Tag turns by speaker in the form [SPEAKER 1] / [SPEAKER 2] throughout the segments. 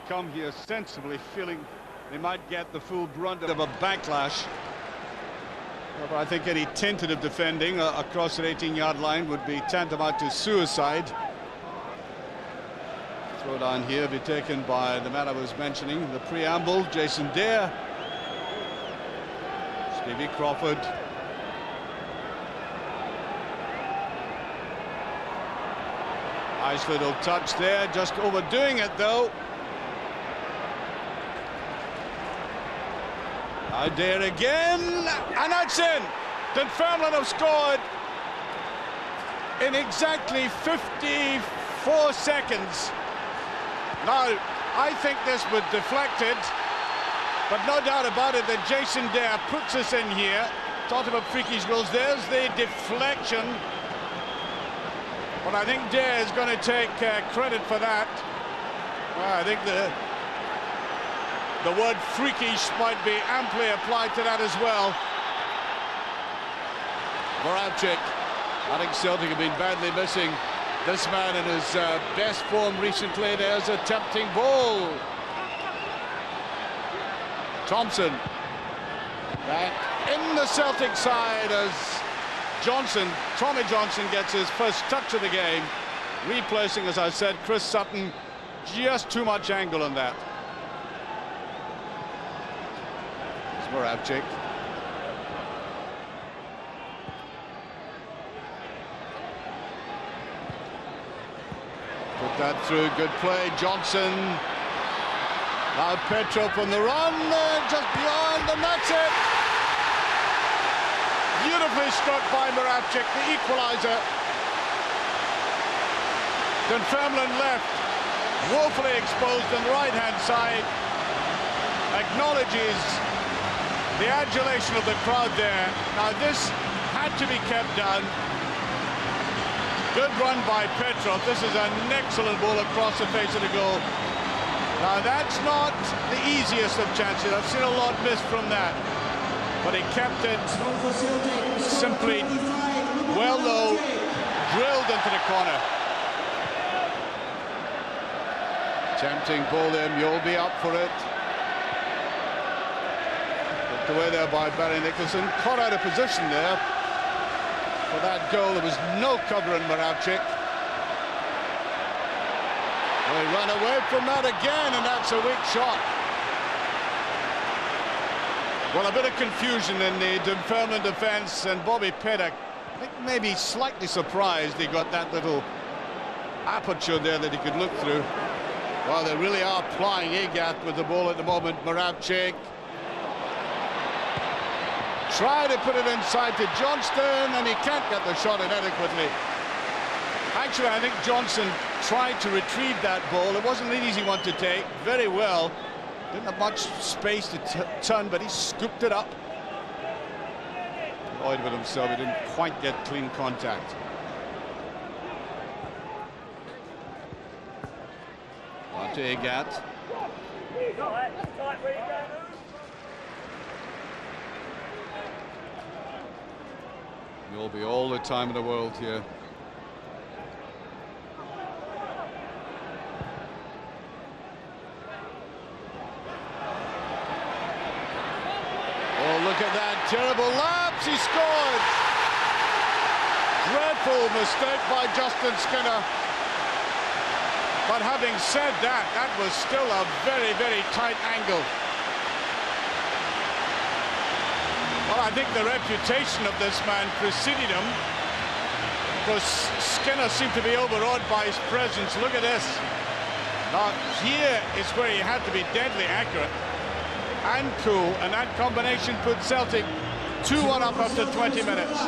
[SPEAKER 1] come here sensibly, feeling they might get the full brunt of a backlash. But I think any tentative defending across the 18-yard line would be tantamount to suicide. Throw down here be taken by the man I was mentioning, the preamble, Jason DAIR. Stevie Crawford. Nice little touch there, just overdoing it though. Now DAIR again, and that's in. Dunfermline have scored in exactly 54 seconds. Now, I think this was deflected, but no doubt about it that Jason DAIR puts us in here. Talked about freakish goals, there's the deflection. But I think DAIR is going to take credit for that. Well, I think the word freakish might be amply applied to that as well. Moravcik. I think Celtic have been badly missing this man in his best form recently. There's a tempting ball. Thompson. Back in the Celtic side as Johnson, Tommy Johnson gets his first touch of the game. Replacing, as I said, Chris Sutton. Just too much angle on that. Moravcik. Put that through, good play, Johnson. Now Petrov on the run, just beyond, and that's it. Beautifully struck by Moravcik, the equaliser. Dunfermline left, woefully exposed on the right-hand side. Acknowledges the adulation of the crowd there. Now this had to be kept down. Good run by Petrov. This is an excellent ball across the face of the goal. Now that's not the easiest of chances. I've seen a lot missed from that. But he kept it simply well low, drilled into the corner. Tempting ball there, you'll be up for it. Away there by Barry Nicholson, caught out of position there for that goal. There was no cover in Moravcik. They run away from that again, and that's a weak shot. Well, a bit of confusion in the Dunfermline defence, and Bobby Pettit, I think maybe slightly surprised he got that little aperture there that he could look through. Well, they really are plying Agat with the ball at the moment. Moravcik. Try to put it inside to Johnston, and he can't get the shot in adequately. Actually, I think Johnson tried to retrieve that ball. It wasn't an easy one to take. Very well. Didn't have much space to turn, but he scooped it up. Annoyed with himself, he didn't quite get clean contact. On to Agat. You'll be all the time in the world here. Oh, look at that terrible lapse. He scored. Dreadful mistake by Justin Skinner. But having said that, that was still a very, very tight angle. Well, I think the reputation of this man preceded him, because Skinner seemed to be overawed by his presence. Look at this. Now, here is where he had to be deadly accurate and cool, and that combination put Celtic 2-1 up after 20 minutes.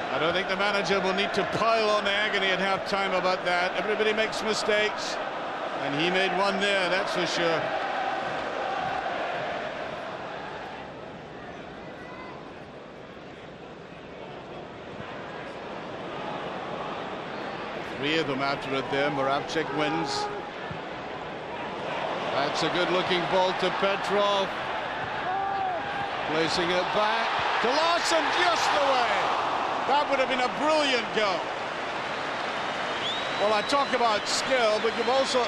[SPEAKER 1] I don't think the manager will need to pile on the agony at half-time about that. Everybody makes mistakes, and he made one there, that's for sure. Three of them after it there. Moravcik wins. That's a good-looking ball to Petrov. Placing it back to Larsson, just the way. That would have been a brilliant goal. Well, I talk about skill, but you also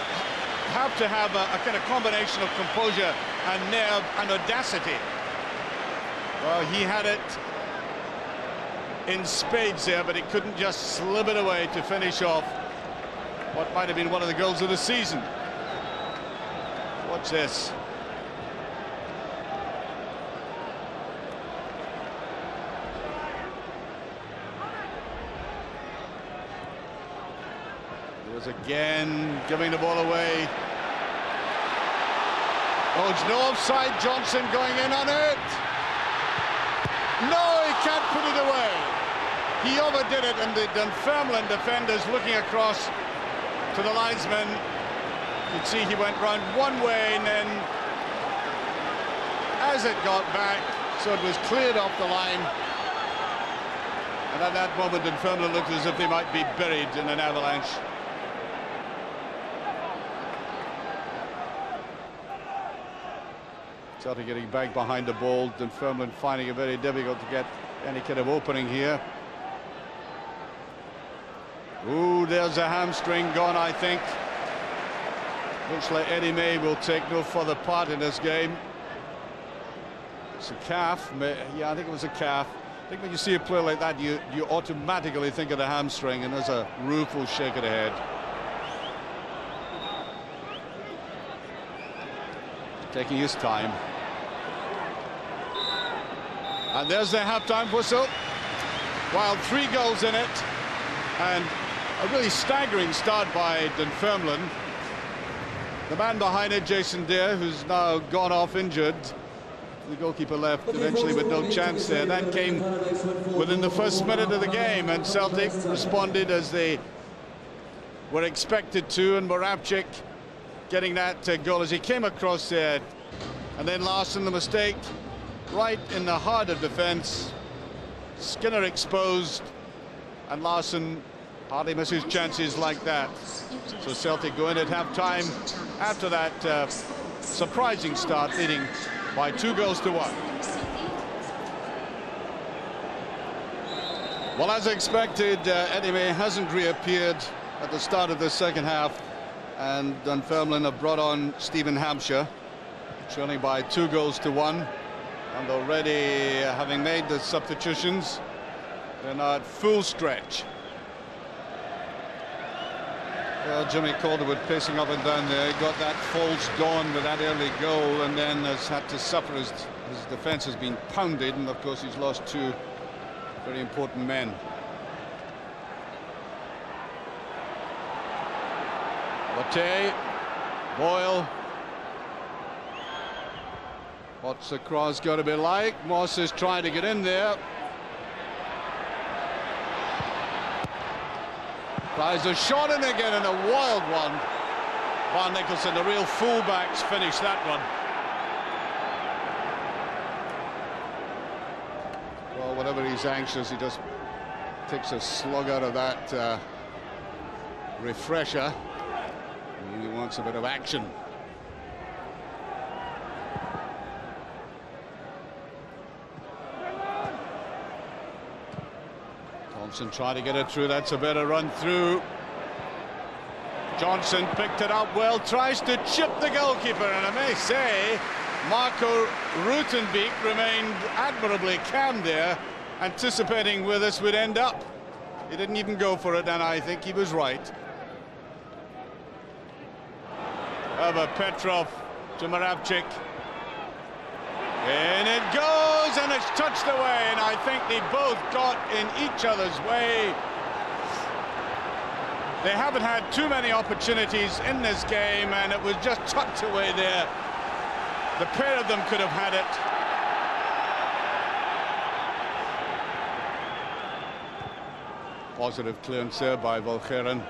[SPEAKER 1] have to have a kind of combination of composure and nerve and audacity. Well, he had it in spades there, but he couldn't just slip it away to finish off what might have been one of the goals of the season. Watch this. He was again giving the ball away. Oh, it's no offside. Johnson going in on it. No, he can't put it away. He overdid it, and the Dunfermline defenders looking across to the linesman. You could see he went round one way, and then as it got back, so it was cleared off the line. And at that moment, Dunfermline looked as if they might be buried in an avalanche. Celtic getting back behind the ball. Dunfermline finding it very difficult to get any kind of opening here. Ooh, there's a hamstring gone, I think. Looks like Eddie May will take no further part in this game. It's a calf. Yeah, I think it was a calf. I think when you see a player like that, you automatically think of the hamstring, and there's a rueful shake of the head. Taking his time. And there's the half-time whistle. While 3 goals in it, and a really staggering start by Dunfermline. The man behind it, Jason DAIR, who's now gone off injured. The goalkeeper left eventually with no chance there. That came within the first minute of the game, and Celtic responded as they were expected to, and Moravcik getting that goal as he came across there. And then Larsson, the mistake right in the heart of defence. Skinner exposed, and Larsson hardly misses chances like that. So Celtic go in at half-time after that surprising start, leading by 2 goals to 1. Well, as expected, Eddie May hasn't reappeared at the start of the second half, and Dunfermline have brought on Stephen Hampshire, trailing by 2 goals to 1, and already having made the substitutions, they're now at full stretch. Well, Jimmy Calderwood pacing up and down there, got that false dawn with that early goal, and then has had to suffer as his defence has been pounded, and of course he's lost 2 very important men. Latte, Boyle. What's the cross got to be like? Moss is trying to get in there. Tries a shot in again, and a wild one. Van Nicholson, the real fullbacks, finished that one. Well, whenever he's anxious, he just takes a slug out of that refresher. He wants a bit of action. Thompson trying to get it through. That's a better run through. Johnson picked it up well, tries to chip the goalkeeper, and I may say Marco Rutenbeek remained admirably calm there, anticipating where this would end up. He didn't even go for it, and I think he was right. Over Petrov to Moravcik. In it goes, and it's touched away, and I think they both got in each other's way. They haven't had too many opportunities in this game, and it was just tucked away there. The pair of them could have had it. Positive clearance there by Volkeren.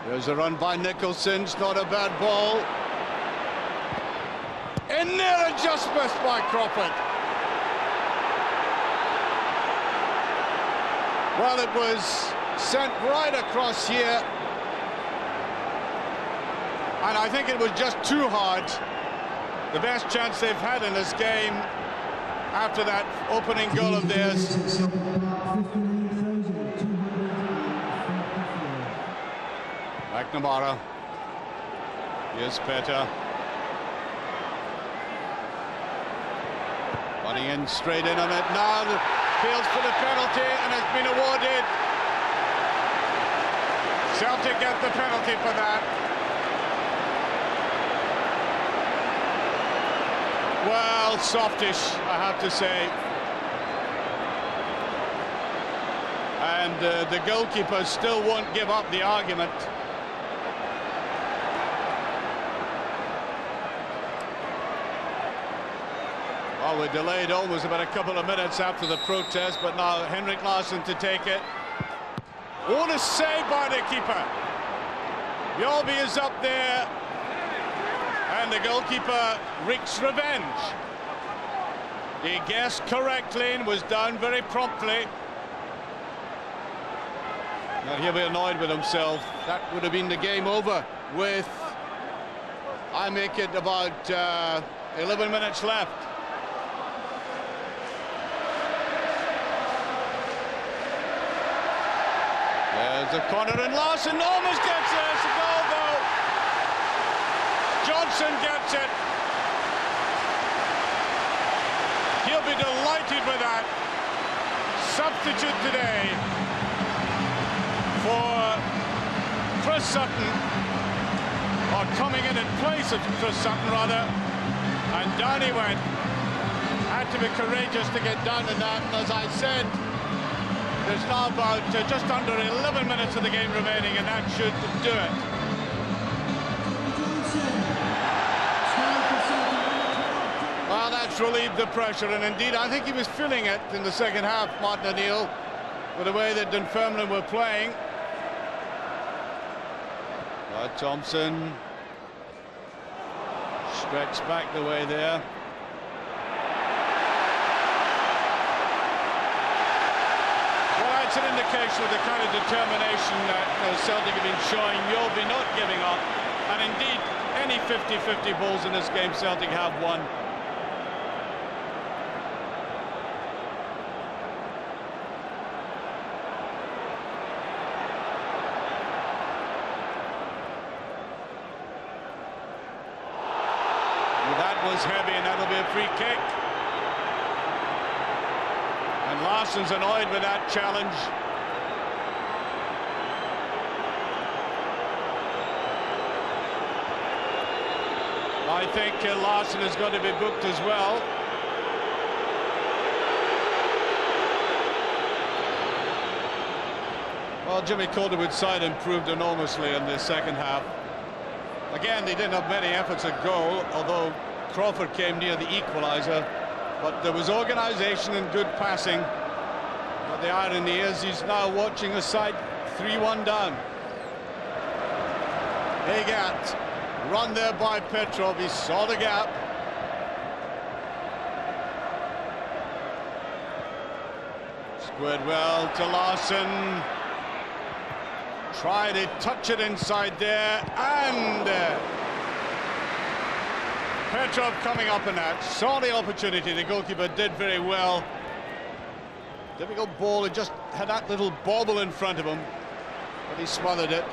[SPEAKER 1] There's a run by Nicholson. It's not a bad ball. In there, and just missed by Crawford. Well, it was sent right across here, and I think it was just too hard. The best chance they've had in this game, after that opening goal of theirs. McNamara. Here's Petter. Running in straight in on it now. Fields for the penalty and has been awarded. Celtic get the penalty for that. Well, softish, I have to say. And the goalkeeper still won't give up the argument. Well, we're delayed almost about a couple of minutes after the protest, but now Henrik Larsson to take it. What a save by the keeper. Mjolby is up there, and the goalkeeper wreaks revenge. He guessed correctly and was down very promptly. Now he'll be annoyed with himself. That would have been the game over with, I make it about 11 minutes left. There's a corner and Larsson almost gets it. It's a goal though. Johnson gets it. He'll be delighted with that. Substitute today for Chris Sutton, or coming in place of Chris Sutton rather, and down he went. Had to be courageous to get down in that, and as I said, there's now about just under 11 minutes of the game remaining, and that should do it. Well, that's relieved the pressure, and indeed I think he was feeling it in the second half, Martin O'Neill, with the way that Dunfermline were playing. Thompson stretched back the way there. It's an indication of the kind of determination that Celtic have been showing. Mjolby not giving up, and indeed any 50-50 balls in this game Celtic have won. Well, that was heavy, and that'll be a free kick. And Larsson's annoyed with that challenge. I think Larsson is going to be booked as well. Well, Jimmy Calderwood's side improved enormously in the second half. Again, they didn't have many efforts at goal, although Crawford came near the equaliser. But there was organisation and good passing. But the irony is he's now watching a side 3-1 down. Agat, run there by Petrov. He saw the gap. Squared well to Larsson. Tried to touch it inside there, and Petrov coming up in that, saw the opportunity. The goalkeeper did very well. Difficult ball, he just had that little bobble in front of him, but he smothered it.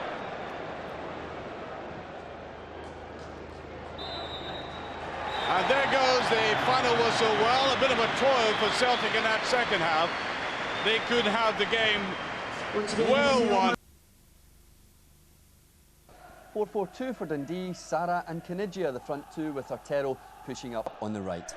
[SPEAKER 1] And there goes the final whistle. Well, a bit of a toil for Celtic in that second half. They could have the game well won.
[SPEAKER 2] 4-4-2 for Dundee, Sara and Kanigia the front two, with Artero pushing up on the right.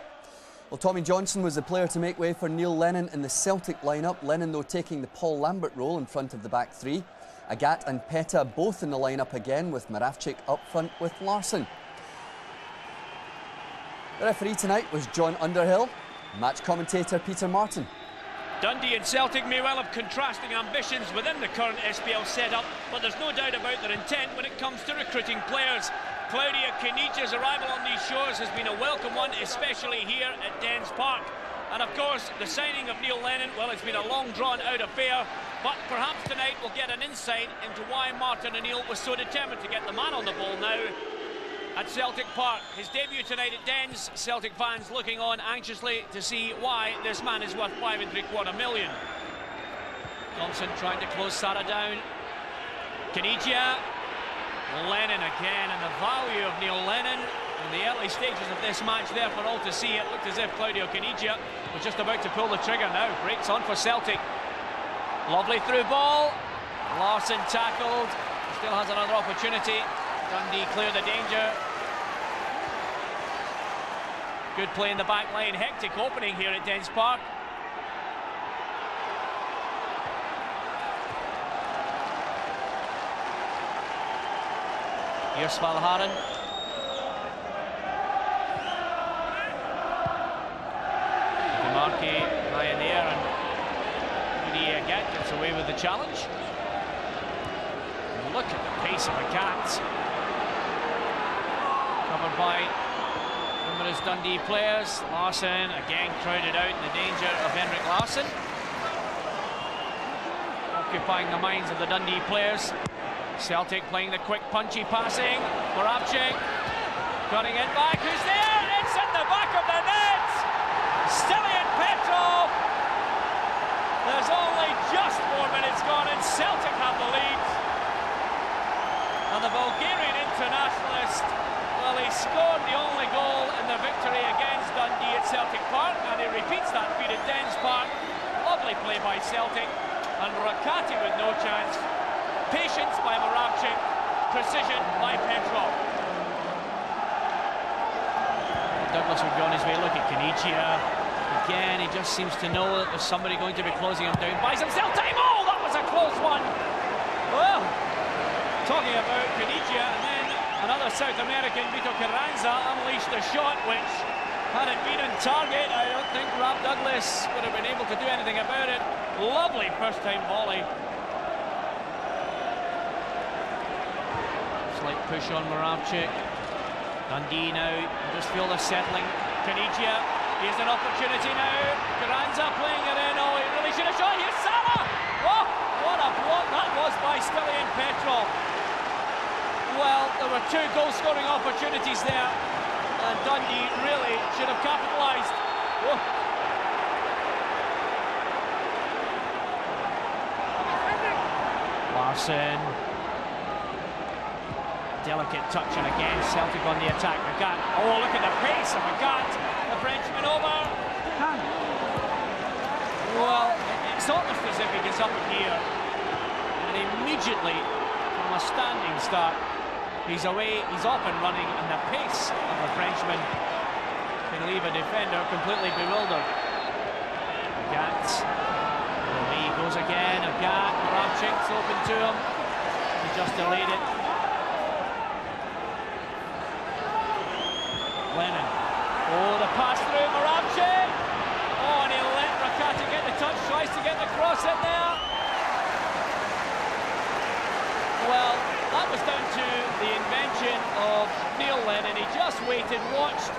[SPEAKER 2] Well, Tommy Johnson was the player to make way for Neil Lennon in the Celtic lineup. Lennon, though, taking the Paul Lambert role in front of the back three. Agat and Peta both in the lineup again, with Moravcik up front with Larsson. The referee tonight was John Underhill. Match commentator Peter Martin.
[SPEAKER 3] Dundee and Celtic may well have contrasting ambitions within the current SPL setup, but there's no doubt about their intent when it comes to recruiting players. Claudia Kanigia's arrival on these shores has been a welcome one, especially here at Dens Park. And of course, the signing of Neil Lennon, well, it's been a long drawn-out affair, but perhaps tonight we'll get an insight into why Martin O'Neill was so determined to get the man on the ball now at Celtic Park. His debut tonight at Dens. Celtic fans looking on anxiously to see why this man is worth $5.75 million. Johnson trying to close Sara down. Kenigia. Lennon again, and the value of Neil Lennon in the early stages of this match there for all to see. It looked as if Claudio Kenigia was just about to pull the trigger now. Breaks on for Celtic. Lovely through ball. Larsson tackled. Still has another opportunity. Dundee clear the danger. Good play in the back line. Hectic opening here at Dens Park. Here's Valharan. Markey high in the air, and Udi again gets away with the challenge. And look at the pace of the Cats. Covered by numerous Dundee players. Larsson again crowded out in the danger of Henrik Larsson. Occupying the minds of the Dundee players. Celtic playing the quick punchy passing. Moravcik cutting it back. Who's there? It's in the back of the net. Stilian Petrov. There's only just 4 minutes gone and Celtic have the lead. And the Bulgarian internationalist, well, he scored the only goal in the victory against Dundee at Celtic Park, and he repeats that feat at Dens Park. Lovely play by Celtic, and Rakati with no chance. Patience by Moravcik, precision by Petrov. Douglas would go on his way. Look at Kenigia. Again, he just seems to know that there's somebody going to be closing him down. Buys himself time. Oh, that was a close one. Well, talking about Kenigia, and then another South American, Vito Carranza, unleashed a shot which, had it been on target, I don't think Rob Douglas would have been able to do anything about it. Lovely first-time volley. Slight push on Moravcik. Dundee now, just feel they're settling. Kenigia, here's an opportunity now. Carranza playing it in. Oh, he really should have shot. Here's Sara! Oh, what a block that was by Stilian Petrov. Well, there were 2 goal-scoring opportunities there, and Dundee really should have capitalised. Oh. Larsson. Delicate touch, and again Celtic on the attack. Agat. Oh, look at the pace of Agat. The Frenchman over. Well, it's almost as if he gets up in here, and immediately, from a standing start, he's away, he's off and running, and the pace of the Frenchman can leave a defender completely bewildered. Agat. Away he goes again. Agat. Moravcik's open to him. He just delayed it. Lennon. Oh, the pass through Moravcik. Oh, and he let Rakati get the touch, tries to get the cross in there. Well, that was down to the invention of Neil Lennon. He just waited, watched,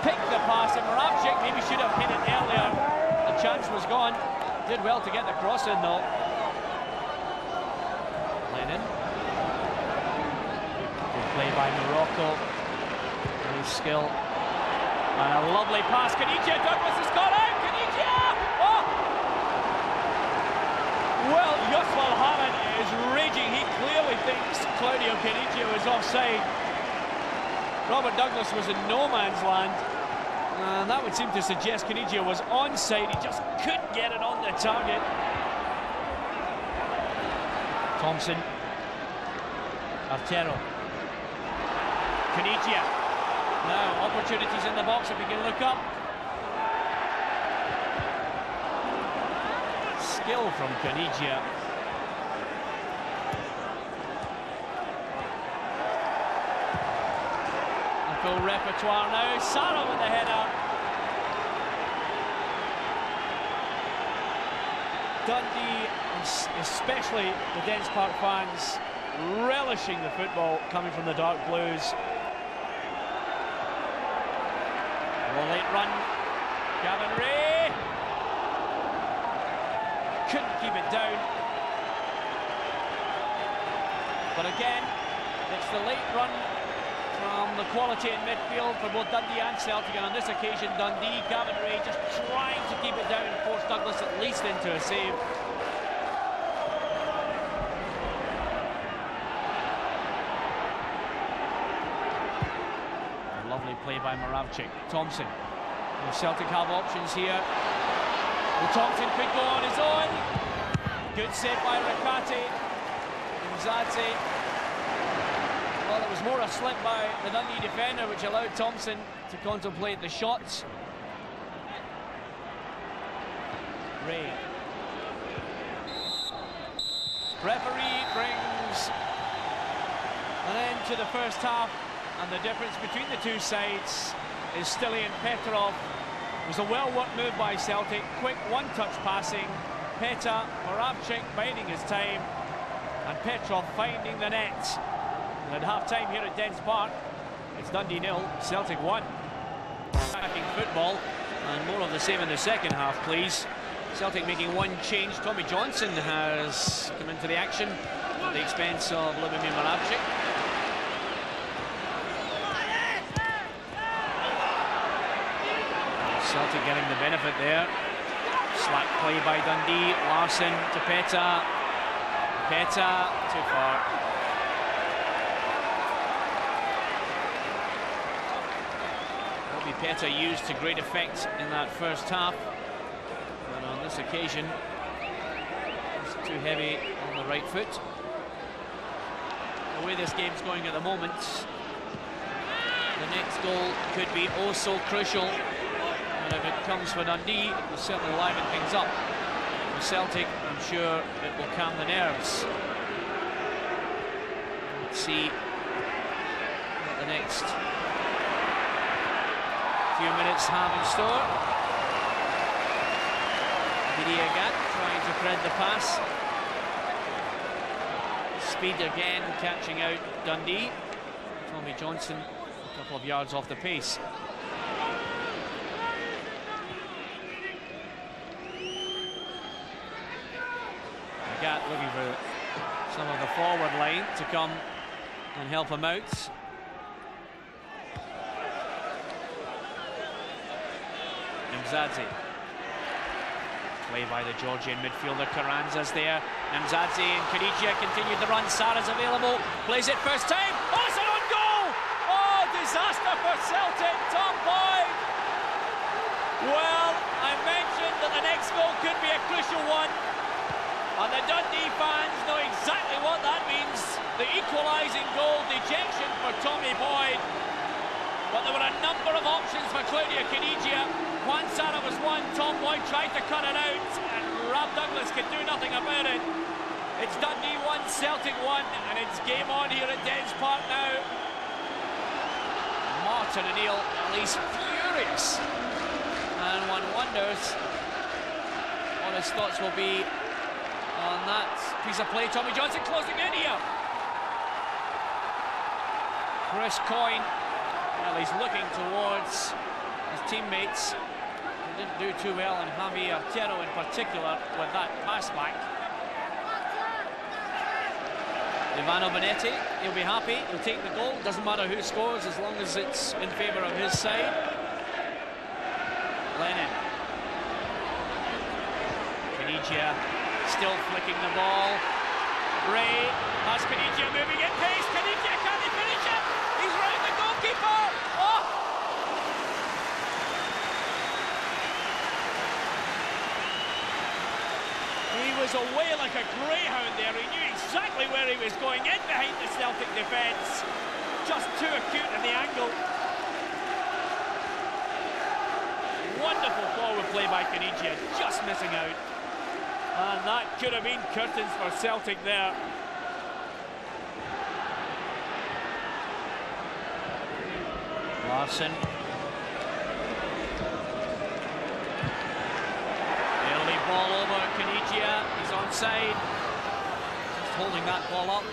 [SPEAKER 3] picked the pass, and Moravcik maybe should have hit it earlier. The chance was gone. Did well to get the cross in though. Lennon. Good play by Morocco. Skill, and a lovely pass. Kenigia, Douglas has got out. Kenigia! Oh! Well, Yusval Hammond is raging. He clearly thinks Claudio Kenigia was offside. Robert Douglas was in no man's land, and that would seem to suggest Kenigia was onside. He just couldn't get it on the target. Thompson. Artero. Kenigia. Now, opportunities in the box if we can look up. Skill from Kenigia. A full repertoire now. Sara with the header. Dundee, especially the Dens Park fans, relishing the football coming from the dark blues. Late run, Gavin Ray couldn't keep it down, but again it's the late run from the quality in midfield for both Dundee and Celtic, and on this occasion Dundee, Gavin Ray just trying to keep it down and force Douglas at least into a save. A lovely play by Moravcik. Thompson. Will Celtic have options here? Well, Thompson could go on his own. Good save by Rakate. Mzadze. Well, it was more a slip by the Dundee defender which allowed Thompson to contemplate the shots. Ray. Referee brings an end to the first half, and the difference between the two sides is Stilian Petrov. It was a well-worked move by Celtic, quick one-touch passing. Peta, Moravcik biding his time, and Petrov finding the net. And at half-time here at Dens Park, it's Dundee 0, Celtic 1. Attacking football, and more of the same in the second half, please. Celtic making one change. Tommy Johnson has come into the action at the expense of Lubomir Moravcik. Celtic getting the benefit there. Slack play by Dundee. Larsson to Peta. Peta too far. Bobby Peta used to great effect in that first half, but on this occasion it's too heavy on the right foot. The way this game's going at the moment, the next goal could be oh so crucial. And if it comes for Dundee, it will certainly liven things up. For Celtic, I'm sure it will calm the nerves. Let's see what the next few minutes have in store. Didier trying to thread the pass. Speed again catching out Dundee. Tommy Johnson a couple of yards off the pace. Looking for some of the forward line to come and help him out. Mzadze. Play by the Georgian midfielder, Carranza's there. Mzadze and Karigia continued the run. Sara's available, plays it first time. Oh, it's an own goal! Oh, disaster for Celtic. Tom Boyd. Well, I mentioned that the next goal could be a crucial one. And the Dundee fans know exactly what that means. The equalising goal, dejection for Tommy Boyd. But there were a number of options for Claudio Canigia. Juan Sara was one, Tom Boyd tried to cut it out, and Rob Douglas could do nothing about it. It's Dundee 1, Celtic 1, and it's game on here at Dens Park now. Martin O'Neill, at least furious. And one wonders what his thoughts will be on that piece of play. Tommy Johnson closing in here. Chris Coyne, well, he's looking towards his teammates. He didn't do too well, and Javi Artero in particular with that pass back. Ivano Benetti, he'll be happy, he'll take the goal. Doesn't matter who scores as long as it's in favour of his side. Lennon. Canigia still flicking the ball. Ray has Canigia moving in pace. Canigia, can he finish it? He's round the goalkeeper. Oh! He was away like a greyhound there. He knew exactly where he was going, in behind the Celtic defence. Just too acute in the angle. Wonderful forward play by Canigia, just missing out. And that could have been curtains for Celtic there. Larsson. Early ball over Canigia. He's onside. Just holding that ball up.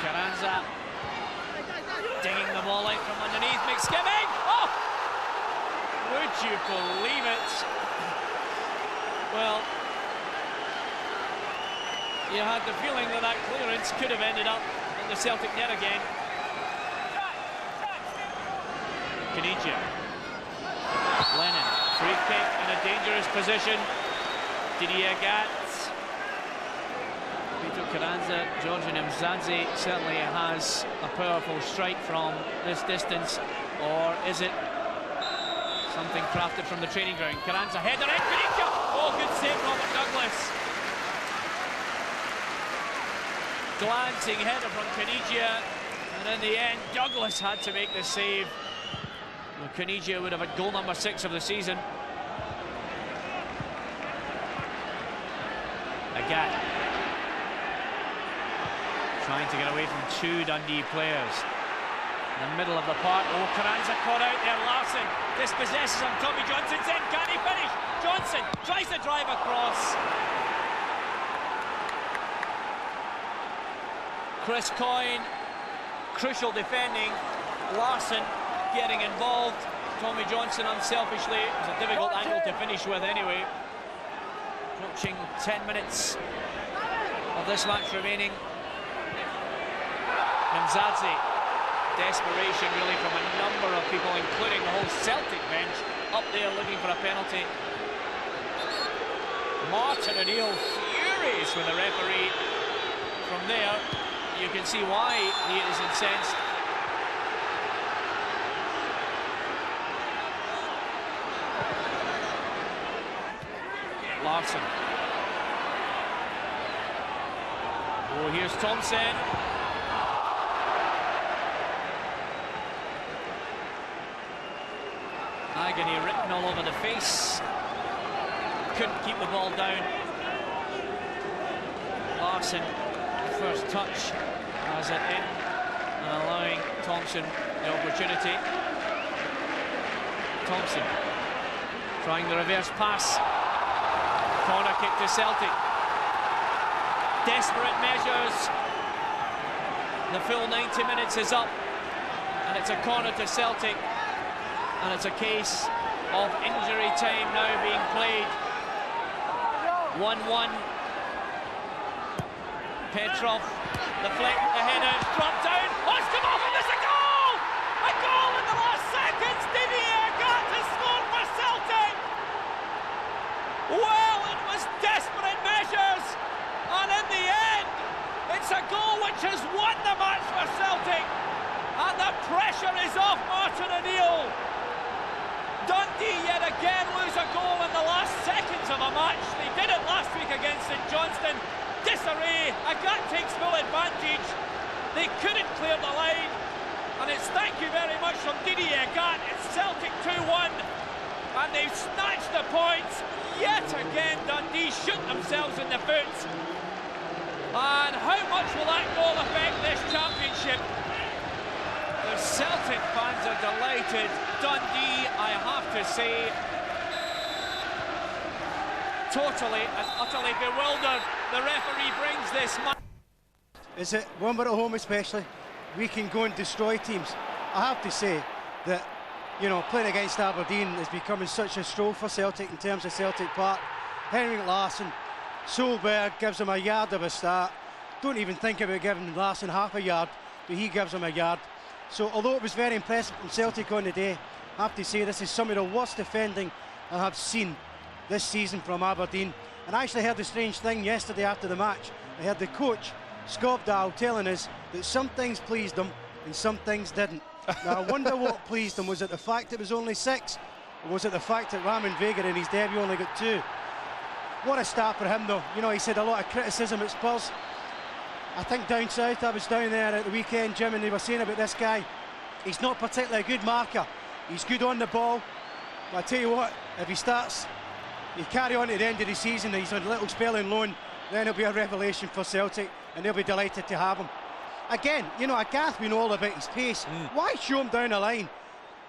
[SPEAKER 3] Carranza. Digging the ball out from underneath. McSkimming. Oh! Would you believe it? Well, you had the feeling that that clearance could have ended up the Celtic net again. Caniggia. Lennon, free kick in a dangerous position. Didier Gatz. Vito Carranza, Georgian Mzadze certainly has a powerful strike from this distance, or is it something crafted from the training ground? Carranza header in, Caniggia! Oh, good save, Robert Douglas. Glancing header from Caniggia, and in the end, Douglas had to make the save. Well, Caniggia would have had goal number 6 of the season. Agat trying to get away from 2 Dundee players. In the middle of the park. Oh, Carranza caught out there. Larsson dispossesses him. Tommy Johnson's in. Can he finish? Johnson tries to drive across. Chris Coyne, crucial defending. Larsson getting involved. Tommy Johnson unselfishly. It was a difficult angle to finish with anyway. Approaching 10 minutes of this match remaining. Mzadze, desperation really from a number of people, including the whole Celtic bench, up there looking for a penalty. Martin O'Neill furious with the referee. From there, you can see why he is incensed. Larsson. Oh, here's Thompson. Agony written all over the face. Couldn't keep the ball down. Larsson, first touch, has it in and allowing Thompson the opportunity. Thompson trying the reverse pass. Corner kick to Celtic. Desperate measures. The full 90 minutes is up, and it's a corner to Celtic. And it's a case of injury time now being played. 1-1. Petrov, the flick, the header, dropped down. Oh, it's come off and there's a goal! A goal in the last seconds. Didier Gat has scored for Celtic. Well, it was desperate measures. And in the end, it's a goal which has won the match for Celtic. And the pressure is off Martin O'Neill. Dundee yet again lose a goal in the last seconds of a match. They did it last week against St Johnstone. Disarray, Agat takes full advantage. They couldn't clear the line. And it's thank you very much from Didier Agat. It's Celtic 2-1. And they've snatched the points. Yet again, Dundee shoot themselves in the foot. And how much will that goal affect this championship? The Celtic fans are delighted. Dundee, I have to say, totally and utterly bewildered. The referee brings this match.
[SPEAKER 4] Is it when we're at home especially, we can go and destroy teams. I have to say that, you know, playing against Aberdeen is becoming such a stroll for Celtic in terms of Celtic Park. Henrik Larsson, Solberg gives him a yard of a start. Don't even think about giving Larsson half a yard, but he gives him a yard. So although it was very impressive from Celtic on the day, I have to say this is some of the worst defending I have seen this season from Aberdeen. And I actually heard a strange thing yesterday after the match. I heard the coach, Skobdal, telling us that some things pleased him and some things didn't. Now I wonder what pleased him. Was it the fact it was only 6? Or was it the fact that Raman Vega in his debut only got 2? What a start for him though. You know, he said a lot of criticism at Spurs. I think down south, I was down there at the weekend, Jim, and they were saying about this guy, he's not particularly a good marker. He's good on the ball. But I tell you what, if he starts, he carry on to the end of the season, he's on a little spell in loan, then he'll be a revelation for Celtic, and they'll be delighted to have him. Again, you know, Agath, we know all about his pace. Why show him down the line?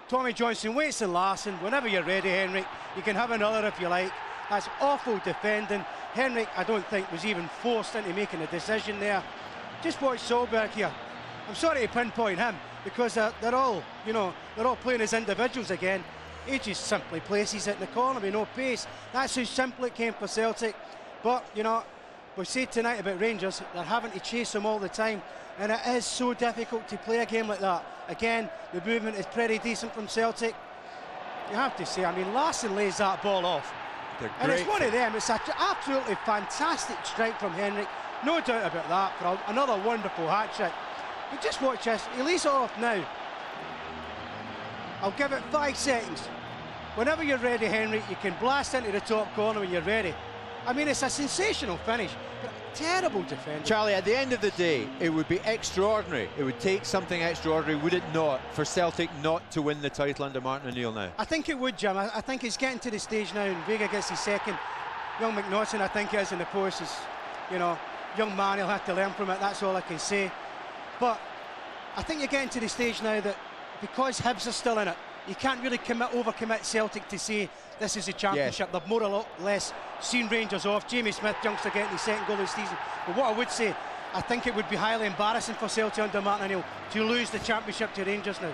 [SPEAKER 4] Tommy Johnson waits on Larsson. Whenever you're ready, Henrik, you can have another if you like. That's awful defending. Henrik, I don't think, was even forced into making a decision there. Just watch Solberg here. I'm sorry to pinpoint him because they're all, you know, they're all playing as individuals again. He just simply places it in the corner with no pace. That's how simple it came for Celtic. But, you know, we say tonight about Rangers, they're having to chase them all the time, and it is so difficult to play a game like that. Again, the movement is pretty decent from Celtic. You have to say, I mean, Larsson lays that ball off. And it's one of them, it's an absolutely fantastic strike from Henrik, no doubt about that, for another wonderful hat-trick. But just watch this, he lays it off now. I'll give it 5 seconds. Whenever you're ready, Henrik, you can blast into the top corner when you're ready. I mean, it's a sensational finish, but terrible defence.
[SPEAKER 5] Charlie, at the end of the day, it would be extraordinary. It would take something extraordinary, would it not, for Celtic not to win the title under Martin O'Neill now?
[SPEAKER 4] I think it would, Jim. I think it's getting to the stage now, and Vega gets his second. Young McNaughton, I think, is in the post. Is, you know, young man, he'll have to learn from it. That's all I can say. But I think you're getting to the stage now that because Hibs are still in it, you can't really overcommit Celtic to say this is a championship. Yes. They've more or less seen Rangers off. Jamie Smith, youngster, getting his second goal of the season. But what I would say, I think it would be highly embarrassing for Celtic under Martin O'Neill to lose the championship to Rangers now.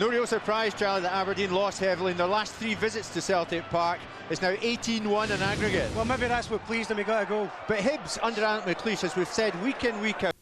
[SPEAKER 5] No real surprise, Charlie, that Aberdeen lost heavily in their last 3 visits to Celtic Park. It's now 18-1 in aggregate.
[SPEAKER 4] Well, maybe that's what pleased them, he got a goal.
[SPEAKER 5] But Hibs under Ant McLeish, as we've said week in, week out,